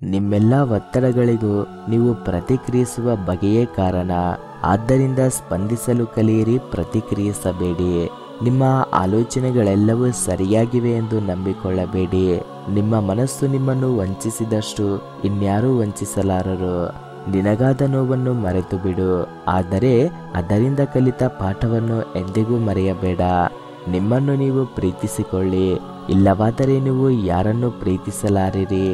ನಿಮ್ಮೆಲ್ಲ ಒತ್ತಡಗಳಿಗೂ ನೀವು ಪ್ರತಿಕ್ರಿಯಿಸುವ ಬಗೆಯೇ ಕಾರಣ. ಆದ್ದರಿಂದ ಸ್ಪಂದಿಸಲು ಕಲಿಯಿರಿ, ಪ್ರತಿಕ್ರಿಯಿಸಬೇಡಿ. ನಿಮ್ಮ ಆಲೋಚನೆಗಳೆಲ್ಲವೂ ಸರಿಯಾಗಿವೆ ಎಂದು ನಂಬಿಕೊಳ್ಳಬೇಡಿ. ನಿಮ್ಮ ಮನಸ್ಸು ನಿಮ್ಮನ್ನು ವಂಚಿಸಿದಷ್ಟು ಇನ್ಯಾರೂ ವಂಚಿಸಲಾರರು. ನಿನಗಾದ ನೋವನ್ನು ಮರೆತು ಬಿಡು, ಆದರೆ ಅದರಿಂದ ಕಲಿತ ಪಾಠವನ್ನು ಎಂದಿಗೂ ಮರೆಯಬೇಡ. ನಿಮ್ಮನ್ನು ನೀವು ಪ್ರೀತಿಸಿಕೊಳ್ಳಿ, ಇಲ್ಲವಾದರೆ ನೀವು ಯಾರನ್ನು ಪ್ರೀತಿಸಲಾರಿರಿ.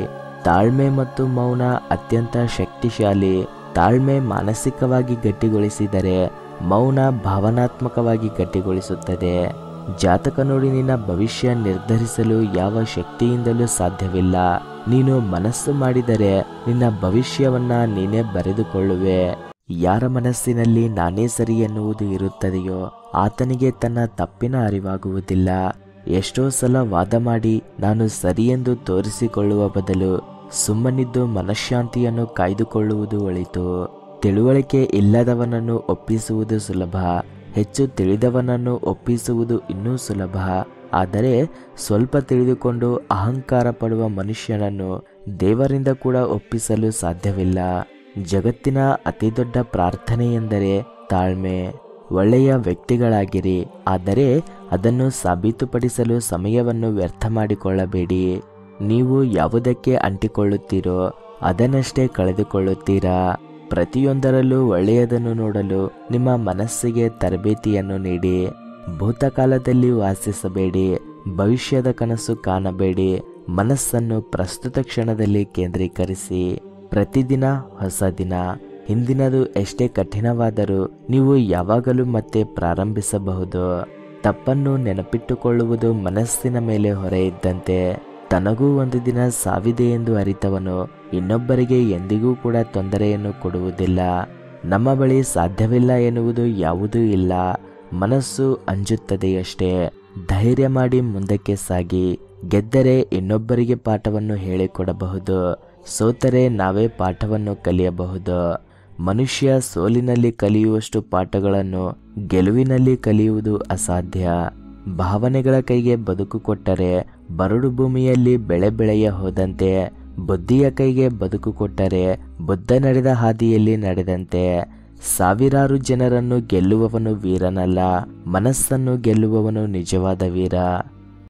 ತಾಳ್ಮೆ ಮತ್ತು ಮೌನ ಅತ್ಯಂತ ಶಕ್ತಿಶಾಲಿ. ತಾಳ್ಮೆ ಮಾನಸಿಕವಾಗಿ ಗಟ್ಟಿಗೊಳಿಸಿದರೆ ಮೌನ ಭಾವನಾತ್ಮಕವಾಗಿ ಗಟ್ಟಿಗೊಳಿಸುತ್ತದೆ. ಜಾತಕ ನೋಡಿ ನಿನ್ನ ಭವಿಷ್ಯ ನಿರ್ಧರಿಸಲು ಯಾವ ಶಕ್ತಿಯಿಂದಲೂ ಸಾಧ್ಯವಿಲ್ಲ. ನೀನು ಮನಸ್ಸು ಮಾಡಿದರೆ ನಿನ್ನ ಭವಿಷ್ಯವನ್ನ ನೀನೇ ಬರೆದುಕೊಳ್ಳುವೆ. ಯಾರ ಮನಸ್ಸಿನಲ್ಲಿ ನಾನೇ ಸರಿ ಎನ್ನುವುದು ಇರುತ್ತದೆಯೋ ಆತನಿಗೆ ತನ್ನ ತಪ್ಪಿನ ಅರಿವಾಗುವುದಿಲ್ಲ. ಎಷ್ಟೋ ಸಲ ವಾದ ಮಾಡಿ ನಾನು ಸರಿ ಎಂದು ತೋರಿಸಿಕೊಳ್ಳುವ ಬದಲು ಸುಮ್ಮನಿದ್ದು ಮನಃಶಾಂತಿಯನ್ನು ಕಾಯ್ದುಕೊಳ್ಳುವುದು ಒಳಿತು. ತಿಳುವಳಿಕೆ ಇಲ್ಲದವನನ್ನು ಒಪ್ಪಿಸುವುದು ಸುಲಭ, ಹೆಚ್ಚು ತಿಳಿದವನನ್ನು ಒಪ್ಪಿಸುವುದು ಇನ್ನೂ ಸುಲಭ. ಆದರೆ ಸ್ವಲ್ಪ ತಿಳಿದುಕೊಂಡು ಅಹಂಕಾರ ಪಡುವ ಮನುಷ್ಯನನ್ನು ದೇವರಿಂದ ಕೂಡ ಒಪ್ಪಿಸಲು ಸಾಧ್ಯವಿಲ್ಲ. ಜಗತ್ತಿನ ಅತಿದೊಡ್ಡ ಪ್ರಾರ್ಥನೆ ಎಂದರೆ ತಾಳ್ಮೆ. ಒಳ್ಳೆಯ ವ್ಯಕ್ತಿಗಳಾಗಿರಿ, ಆದರೆ ಅದನ್ನು ಸಾಬೀತುಪಡಿಸಲು ಸಮಯವನ್ನು ವ್ಯರ್ಥ ಮಾಡಿಕೊಳ್ಳಬೇಡಿ. ನೀವು ಯಾವುದಕ್ಕೆ ಅಂಟಿಕೊಳ್ಳುತ್ತೀರೋ ಅದನ್ನಷ್ಟೇ ಕಳೆದುಕೊಳ್ಳುತ್ತೀರಾ. ಪ್ರತಿಯೊಂದರಲ್ಲೂ ಒಳ್ಳೆಯದನ್ನು ನೋಡಲು ನಿಮ್ಮ ಮನಸ್ಸಿಗೆ ತರಬೇತಿಯನ್ನು ನೀಡಿ. ಭೂತಕಾಲದಲ್ಲಿ ವಾಸಿಸಬೇಡಿ, ಭವಿಷ್ಯದ ಕನಸು ಕಾಣಬೇಡಿ. ಮನಸ್ಸನ್ನು ಪ್ರಸ್ತುತ ಕ್ಷಣದಲ್ಲಿ ಕೇಂದ್ರೀಕರಿಸಿ. ಪ್ರತಿದಿನ ಹೊಸ ದಿನ. ಹಿಂದಿನದು ಎಷ್ಟೇ ಕಠಿಣವಾದರೂ ನೀವು ಯಾವಾಗಲೂ ಮತ್ತೆ ಪ್ರಾರಂಭಿಸಬಹುದು. ತಪ್ಪನ್ನು ನೆನಪಿಟ್ಟುಕೊಳ್ಳುವುದು ಮನಸ್ಸಿನ ಮೇಲೆ ಹೊರೆ ಇದ್ದಂತೆ. ತನಗೂ ಒಂದು ದಿನ ಸಾವಿದೆ ಎಂದು ಅರಿತವನು ಇನ್ನೊಬ್ಬರಿಗೆ ಎಂದಿಗೂ ಕೂಡ ತೊಂದರೆಯನ್ನು ಕೊಡುವುದಿಲ್ಲ. ನಮ್ಮ ಬಳಿ ಸಾಧ್ಯವಿಲ್ಲ ಎನ್ನುವುದು ಯಾವುದೂ ಇಲ್ಲ. ಮನಸ್ಸು ಅಂಜುತ್ತದೆಯಷ್ಟೇ. ಧೈರ್ಯ ಮಾಡಿ ಮುಂದಕ್ಕೆ ಸಾಗಿ. ಗೆದ್ದರೆ ಇನ್ನೊಬ್ಬರಿಗೆ ಪಾಠವನ್ನು ಹೇಳಿಕೊಡಬಹುದು, ಸೋತರೆ ನಾವೇ ಪಾಠವನ್ನು ಕಲಿಯಬಹುದು. ಮನುಷ್ಯ ಸೋಲಿನಲ್ಲಿ ಕಲಿಯುವಷ್ಟು ಪಾಠಗಳನ್ನು ಗೆಲುವಿನಲ್ಲಿ ಕಲಿಯುವುದು ಅಸಾಧ್ಯ. ಭಾವನೆಗಳ ಕೈಗೆ ಬದುಕು ಕೊಟ್ಟರೆ ಬರಡು ಭೂಮಿಯಲ್ಲಿ ಬೆಳೆ ಬೆಳೆಯ ಹೋದಂತೆ. ಬುದ್ಧಿಯ ಕೈಗೆ ಬದುಕು ಕೊಟ್ಟರೆ ಬುದ್ಧ ನಡೆದ ಹಾದಿಯಲ್ಲಿ ನಡೆದಂತೆ. ಸಾವಿರಾರು ಜನರನ್ನು ಗೆಲ್ಲುವವನು ವೀರನಲ್ಲ, ಮನಸ್ಸನ್ನು ಗೆಲ್ಲುವವನು ನಿಜವಾದ ವೀರ.